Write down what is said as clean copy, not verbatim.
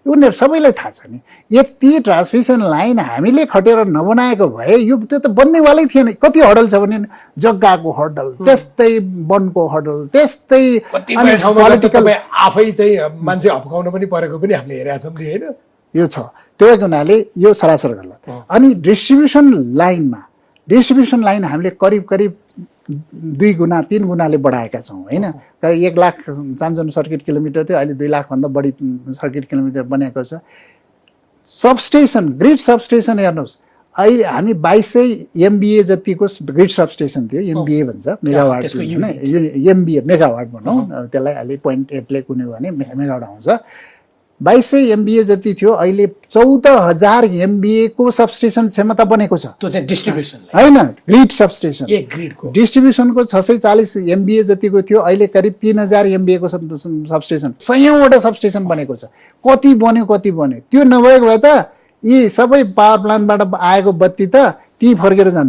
उनीहरू सबैलाई थाहा छ नि। यति ट्रान्समिसन लाइन हामीले खटेर नबनाएको भए यो त्यो त बन्नेवालै थिएन। कति हडल छ भने जग्गाको हडल, त्यस्तै वनको हडल, त्यस्तै पोलिटिकल आफै चाहिँ मान्छे हप्काउन पनि परेको पनि हामीले हेरेका छौँ नि हैन। यो छ, त्यो हुनाले यो सरासर गलत। अनि डिस्ट्रिब्युसन लाइन हामीले करिब 2 गुना 3 गुनाले बढाएका छौँ हैन। 1 लाख चान्जन सर्किट किलोमिटर थियो, अहिले 2 लाखभन्दा बढी सर्किट किलोमिटर बनेको छ। सबस्टेसन, ग्रिड सबस्टेसन हेर्नुहोस्, अहिले हामी 2200 MVA जतिको ग्रिड सबस्टेसन थियो। MVA भन्छ मेगावाट हैन, MVA मेगावाट भनौँ त्यसलाई। अहिले 0.8 ले कुनै भने मेगावाट आउँछ। 2200 MVA जति थियो, अहिले 14000 MVA को सबस्टेसन क्षमता बनेको छ। त्यो चाहिँ डिस्ट्रिब्युसन हैन, ग्रिड सबस्टेसन। ग्रिडको डिस्ट्रिब्युसनको 640 MVA जतिको थियो, अहिले करिब 3000 MVA को सबस्टेसन, 100 वटा सबस्टेसन बनेको छ। कति बन्यो त्यो नभएको भए त यी सबै पावर प्लान्टबाट आएको बत्ती त ती फर्केर जान्थ्यो।